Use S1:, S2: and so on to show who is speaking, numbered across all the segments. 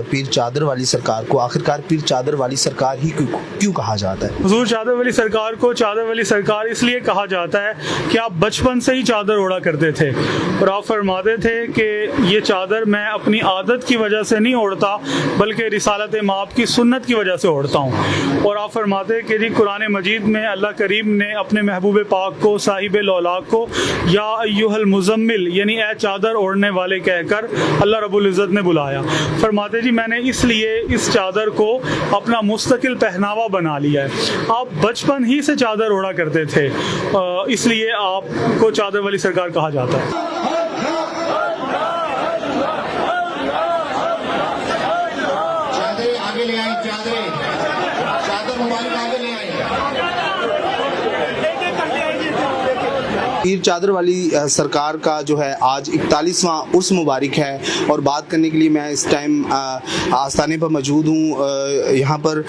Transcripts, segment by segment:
S1: پیر چادر والی سرکار کو آخرکار پیر چادر والی سرکار ہی کیوں کہا جاتا ہے؟
S2: حضور چادر والی سرکار کو چادر والی سرکار اس لیے کہا جاتا ہے کہ آپ بچپن سے ہی چادر اوڑا کرتے تھے، اور آپ فرماتے تھے کہ یہ چادر میں اپنی عادت کی وجہ سے نہیں اوڑھتا بلکہ رسالت مآب کی سنت کی وجہ سے اوڑھتا ہوں۔ اور آپ فرماتے کہ جی قرآن مجید میں اللہ کریم نے اپنے محبوب پاک کو صاحب لولاک کو یا ایھا المزمل یعنی اے چادر اوڑھنے والے کہہ کر اللہ رب العزت نے بلایا۔ فرماتے جی میں نے اس لیے اس چادر کو اپنا مستقل پہناوا بنا لیا ہے۔ آپ بچپن ہی سے چادر اوڑھا کرتے تھے، اس لیے آپ کو چادر والی سرکار کہا جاتا ہے۔
S1: پیر چادر والی سرکار کا جو ہے آج 41واں عرس مبارک ہے، اور بات کرنے کے لیے میں اس ٹائم آستانے پر موجود ہوں۔ یہاں پر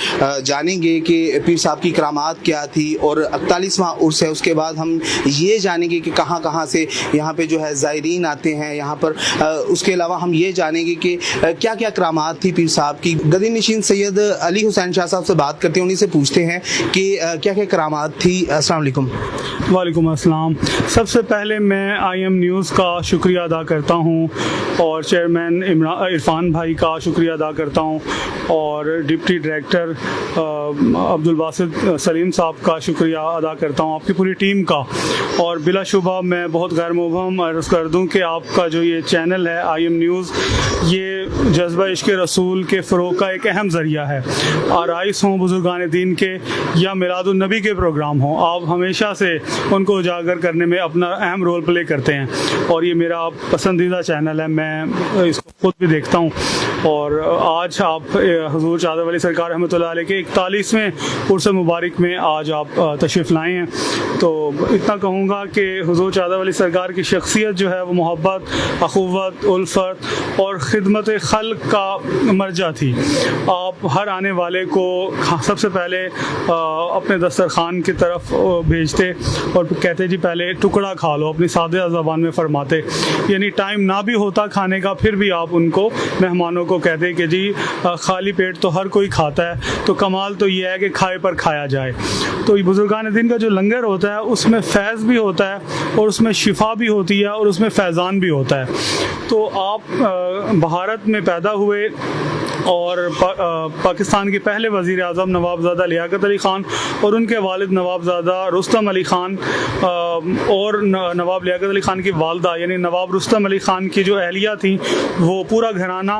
S1: جانیں گے کہ پیر صاحب کی کرامات کیا تھی، اور 41واں عرس ہے، اس کے بعد ہم یہ جانیں گے کہ کہاں کہاں سے یہاں پہ جو ہے زائرین آتے ہیں یہاں پر۔ اس کے علاوہ ہم یہ جانیں گے کہ کیا کیا کرامات تھی پیر صاحب کی۔ گدی نشین سید علی حسین شاہ صاحب سے بات کرتے ہیں، انہیں سے پوچھتے ہیں کہ کیا کیا کرامات تھی۔ السلام علیکم۔
S2: وعلیکم السلام۔ سب سے پہلے میں آئی ایم نیوز کا شکریہ ادا کرتا ہوں، اور چیئرمین عرفان بھائی کا شکریہ ادا کرتا ہوں، اور ڈپٹی ڈائریکٹر عبدالباسط سلیم صاحب کا شکریہ ادا کرتا ہوں، آپ کی پوری ٹیم کا۔ اور بلا شبہ میں بہت غیر مبہم عرض کر دوں کہ آپ کا جو یہ چینل ہے آئی ایم نیوز، یہ جذبہ عشق رسول کے فروغ کا ایک اہم ذریعہ ہے۔ آرائس ہوں بزرگان دین کے یا میلاد النبی کے پروگرام ہوں، آپ ہمیشہ سے ان کو اجاگر کرنے میں اپنا اہم رول پلے کرتے ہیں، اور یہ میرا پسندیدہ چینل ہے، میں اس کو خود بھی دیکھتا ہوں۔ اور آج آپ حضور چادر والی سرکار رحمۃ اللہ علیہ کے 41ویں عرس مبارک میں آج آپ تشریف لائے ہیں، تو اتنا کہوں گا کہ حضور چادر والی سرکار کی شخصیت جو ہے وہ محبت، اخوت، الفت اور خدمت خلق کا مرجع تھی۔ آپ ہر آنے والے کو سب سے پہلے اپنے دسترخوان کی طرف بھیجتے اور کہتے جی پہلے ٹکڑا کھا لو، اپنی سادہ زبان میں فرماتے، یعنی ٹائم نہ بھی ہوتا کھانے کا پھر بھی آپ ان کو مہمانوں کو کہتے کہ جی خالی پیٹ تو ہر کوئی کھاتا ہے، تو کمال تو یہ ہے کہ کھائے پر کھایا جائے۔ تو یہ بزرگان دین کا جو لنگر ہوتا ہے اس میں فیض بھی ہوتا ہے، اور اس میں شفا بھی ہوتی ہے، اور اس میں فیضان بھی ہوتا ہے۔ تو آپ بھارت میں پیدا ہوئے، اور پاکستان کے پہلے وزیر اعظم نواب زادہ لیاقت علی خان اور ان کے والد نواب زادہ رستم علی خان اور نواب لیاقت علی خان کی والدہ یعنی نواب رستم علی خان کی جو اہلیہ تھیں، وہ پورا گھرانہ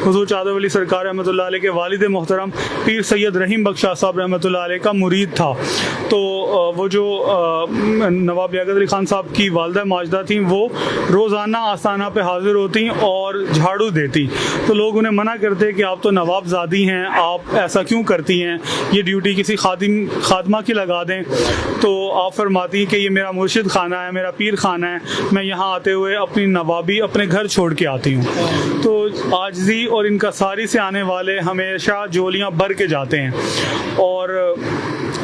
S2: حضور چادر والی سرکار رحمۃ اللہ علیہ کے والد محترم پیر سید رحیم بخش شاہ صاحب رحمۃ اللہ علیہ کا مرید تھا۔ تو وہ جو نواب لیاقت علی خان صاحب کی والدہ ماجدہ تھیں، وہ روزانہ آستانہ پہ حاضر ہوتی اور جھاڑو دیتی، تو لوگ انہیں منع کرتے کہ آپ تو نواب زادی ہیں، آپ ایسا کیوں کرتی ہیں، یہ ڈیوٹی کسی خادمہ کی لگا دیں۔ تو آپ فرماتی کہ یہ میرا مرشد خانہ ہے، میرا پیر خانہ ہے، میں یہاں آتے ہوئے اپنی نوابی اپنے گھر چھوڑ کے آتی ہوں۔ تو عاجزی اور انکساری سے آنے والے ہمیشہ جولیاں بھر کے جاتے ہیں، اور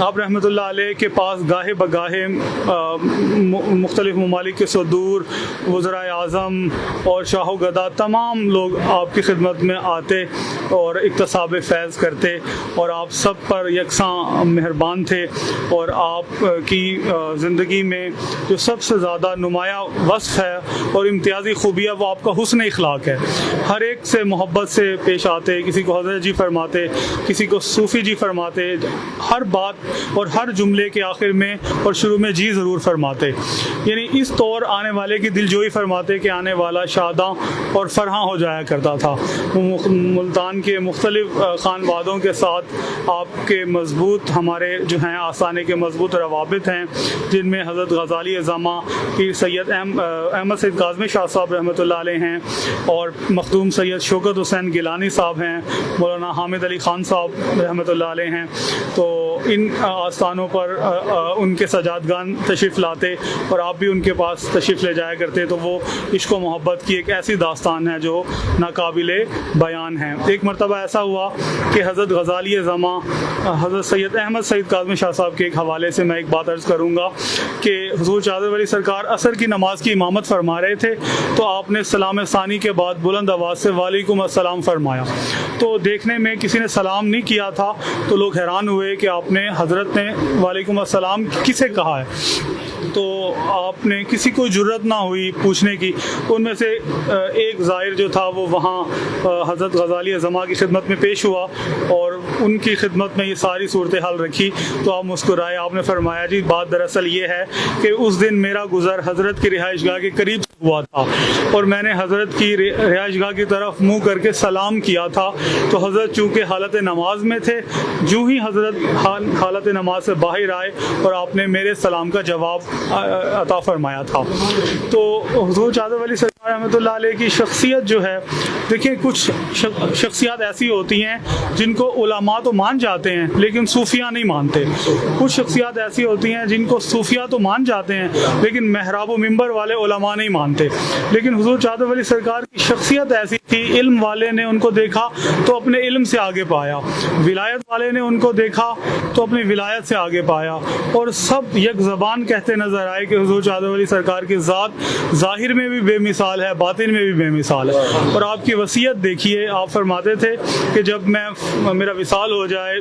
S2: آپ رحمۃ اللہ علیہ کے پاس گاہے بگاہے مختلف ممالک کے صدور، وزرائے اعظم اور شاہ و گدا تمام لوگ آپ کی خدمت میں آتے اور اکتساب فیض کرتے، اور آپ سب پر یکساں مہربان تھے۔ اور آپ کی زندگی میں جو سب سے زیادہ نمایاں وصف ہے اور امتیازی خوبی ہے وہ آپ کا حسن اخلاق ہے۔ ہر ایک سے محبت سے پیش آتے، کسی کو حضرت جی فرماتے، کسی کو صوفی جی فرماتے، ہر بات اور ہر جملے کے آخر میں اور شروع میں جی ضرور فرماتے، یعنی اس طور آنے والے کی دل جوئی فرماتے کہ آنے والا شاداں اور فرحاں ہو جایا کرتا تھا۔ ملتان کے مختلف خانوادوں کے ساتھ آپ کے مضبوط ہمارے جو ہیں آستانے کے مضبوط روابط ہیں، جن میں حضرت غزالی عظامہ پیر سید احمد سید کاظمی شاہ صاحب رحمۃ اللہ علیہ ہیں، اور مخدوم سید شوکت حسین گیلانی صاحب ہیں، مولانا حامد علی خان صاحب رحمۃ اللہ علیہ ہیں۔ تو ان آستانوں پر ان کے سجادگان تشریف لاتے اور آپ بھی ان کے پاس تشریف لے جایا کرتے، تو وہ عشق و محبت کی ایک ایسی داستان ہے جو ناقابل بیان ہے۔ ایک مرتبہ ایسا ہوا کہ حضرت غزالی زماں حضرت سید احمد سعید کاظمی شاہ صاحب کے ایک حوالے سے میں ایک بات عرض کروں گا کہ حضور چادر ولی سرکار عصر کی نماز کی امامت فرما رہے تھے، تو آپ نے سلام ثانی کے بعد بلند آواز سے وعلیکم السلام فرمایا۔ تو دیکھنے میں کسی نے سلام نہیں کیا تھا، تو لوگ حیران ہوئے کہ آپ نے حضرت نے وعلیکم السلام کسے کہا ہے، تو آپ نے کسی کو جرت نہ ہوئی پوچھنے کی۔ ان میں سے ایک زائر جو تھا وہ وہاں حضرت غزالی زماں کی خدمت میں پیش ہوا اور ان کی خدمت میں یہ ساری صورتحال رکھی، تو آپ مسکرائے۔ آپ نے فرمایا جی بات دراصل یہ ہے کہ اس دن میرا گزر حضرت کی رہائش گاہ کے قریب ہوا تھا اور میں نے حضرت کی رہائش گاہ کی طرف منہ کر کے سلام کیا تھا، تو حضرت چونکہ حالت نماز میں تھے، جو ہی حضرت حالت نماز سے باہر آئے اور آپ نے میرے سلام کا جواب عطا فرمایا تھا۔ تو حضور چادر ولی سرکار رحمۃ اللہ علیہ کی شخصیت جو ہے، دیکھیں کچھ شخصیات ایسی ہوتی ہیں جن کو علماء تو مان جاتے ہیں لیکن صوفیہ نہیں مانتے، کچھ شخصیات ایسی ہوتی ہیں جن کو صوفیہ تو مان جاتے ہیں لیکن محراب و منبر والے علماء نہیں مانتے۔ لیکن حضور چادر ولی سرکار کی شخصیت ایسی تھی، علم والے نے ان کو دیکھا تو اپنے علم سے آگے پایا، ولایت والے نے ان کو دیکھا تو اپنی ولایت سے آگے پایا، اور سب یک زبان کہتے نظر آئے کہ حضور چادر ولی سرکار کی ذات ظاہر میں بھی بے مثال ہے، باطن میں بھی بے مثال ہے۔ اور آپ کی وصیت دیکھیے، آپ فرماتے تھے کہ جب میرا وصال ہو جائے،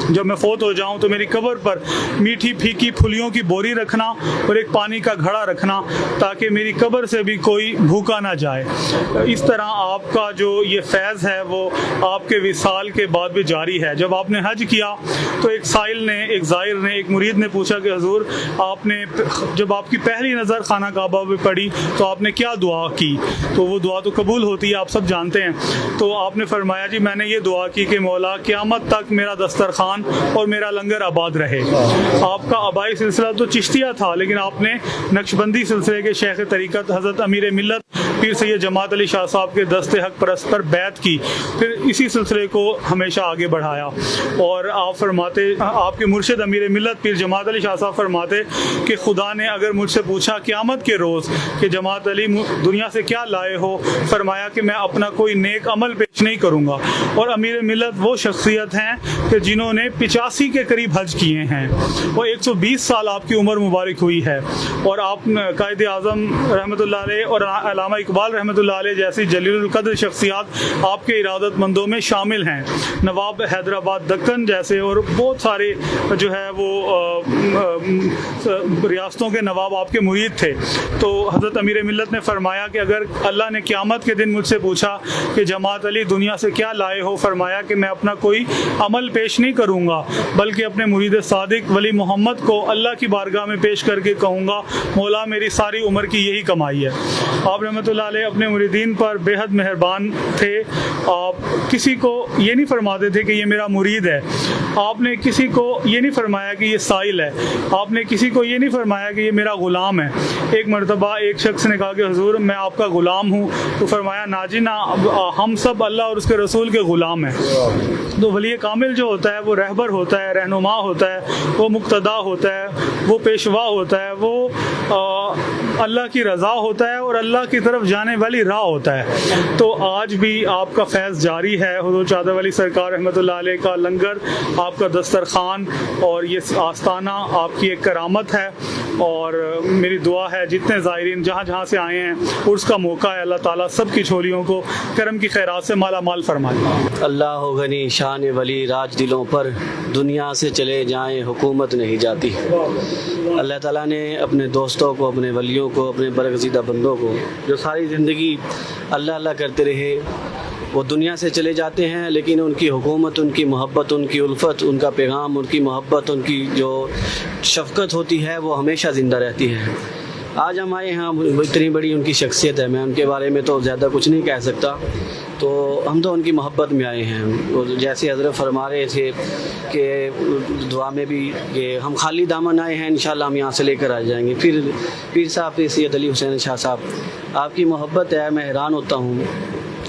S2: جب میں فوت ہو جاؤں تو میری قبر پر میٹھی پھیکی پھلیوں کی بوری رکھنا اور ایک پانی کا گھڑا رکھنا تاکہ میری قبر سے بھی کوئی بھوکا نہ جائے۔ اس طرح آپ کا جو یہ فیض ہے وہ آپ کے وصال کے بعد بھی جاری ہے۔ جب آپ نے حج کیا تو ایک سائل نے، ایک زائر نے، ایک مرید نے پوچھا کہ حضور آپ نے جب آپ کی پہلی نظر خانہ کعبہ پہ پڑی تو آپ نے کیا دعا کی؟ تو وہ دعا تو قبول ہوتی ہے، آپ سب جانتے ہیں۔ تو آپ نے فرمایا جی میں نے یہ دعا کی کہ مولا قیامت تک میرا دسترخوان اور میرا لنگر آباد رہے۔ آپ کا آبائی سلسلہ تو چشتیہ تھا، لیکن آپ نے نقشبندی سلسلے کے شیخ طریقت حضرت امیر ملت پیر سید جماعت علی شاہ صاحب کے دست حق پرست پر بیعت کی، پھر اسی سلسلے کو ہمیشہ آگے بڑھایا۔ اور آپ فرماتے، آپ کے مرشد امیر ملت پیر جماعت علی شاہ صاحب فرماتے کہ خدا نے اگر مجھ سے پوچھا قیامت کے روز کہ جماعت علی دنیا سے کیا لائے ہو، فرمایا کہ میں اپنا کوئی نیک عمل پیش نہیں کروں گا۔ اور امیر ملت وہ شخصیت ہیں کہ جنہوں نے 85 کے قریب حج کیے ہیں، وہ 120 سال آپ کی عمر مبارک ہوئی ہے، اور آپ قائد اعظم رحمۃ اللہ علیہ اور علامہ اقبال رحمۃ اللہ علیہ جیسی جلیل القدر شخصیات آپ کے ارادت مندوں میں شامل ہیں۔ نواب حیدرآباد دکن جیسے اور بہت سارے جو ہے وہ ریاستوں کے نواب آپ کے مرید تھے۔ تو حضرت امیر ملت نے فرمایا کہ اگر اللہ نے قیامت کے دن مجھ سے پوچھا کہ جماعت علی دنیا سے کیا لائے ہو، فرمایا کہ میں اپنا کوئی عمل پیش نہیں کروں گا بلکہ اپنے مرید صادق ولی محمد کو اللہ کی بارگاہ میں پیش کر کے کہوں گا مولا میری ساری عمر کی یہی کمائی ہے۔ آپ رحمۃ اللہ علیہ اپنے مریدین پر بے حد مہربان تھے۔ آپ کسی کو یہ نہیں فرماتے تھے کہ یہ میرا مرید ہے، آپ نے کسی کو یہ نہیں فرمایا کہ یہ سائل ہے، آپ نے کسی کو یہ نہیں فرمایا کہ یہ میرا غلام ہے۔ ایک مرتبہ ایک شخص نے کہا کہ حضور میں آپ کا غلام ہوں، تو فرمایا ناجی نا، ہم سب اللہ اور اس کے رسول کے غلام ہیں۔ تو ولی کامل جو ہوتا ہے وہ رہبر ہوتا ہے، رہنما ہوتا ہے، وہ مقتدا ہوتا ہے، وہ پیشوا ہوتا ہے، وہ اللہ کی رضا ہوتا ہے اور اللہ کی طرف جانے والی راہ ہوتا ہے۔ تو آج بھی آپ کا فیض جاری ہے۔ حضور چادر ولی سرکار رحمۃ اللہ علیہ کا لنگر، آپ کا دسترخوان اور یہ آستانہ آپ کی ایک کرامت ہے، اور میری دعا ہے جتنے زائرین جہاں جہاں سے آئے ہیں عرس کا موقع ہے، اللہ تعالیٰ سب کی جھولیوں کو کرم کی خیرات سے مالا مال فرمائے۔
S3: اللہ ہو غنی شان ولی راج دلوں پر، دنیا سے چلے جائیں حکومت نہیں جاتی۔ اللہ تعالیٰ نے اپنے دوستوں کو، اپنے ولیوں کو، اپنے برگزیدہ بندوں کو جو ساری زندگی اللہ اللہ کرتے رہے، وہ دنیا سے چلے جاتے ہیں، لیکن ان کی حکومت، ان کی محبت، ان کی الفت، ان کا پیغام، ان کی محبت، ان کی جو شفقت ہوتی ہے وہ ہمیشہ زندہ رہتی ہے۔ آج ہم آئے ہیں، اتنی بڑی ان کی شخصیت ہے، میں ان کے بارے میں تو زیادہ کچھ نہیں کہہ سکتا، تو ہم تو ان کی محبت میں آئے ہیں۔ جیسے حضرت فرما رہے تھے کہ دعا میں بھی کہ ہم خالی دامن آئے ہیں، انشاءاللہ ہم یہاں سے لے کر آ جائیں گے۔ پھر پیر صاحب سید علی حسین شاہ صاحب، آپ کی محبت ہے، میں حیران ہوتا ہوں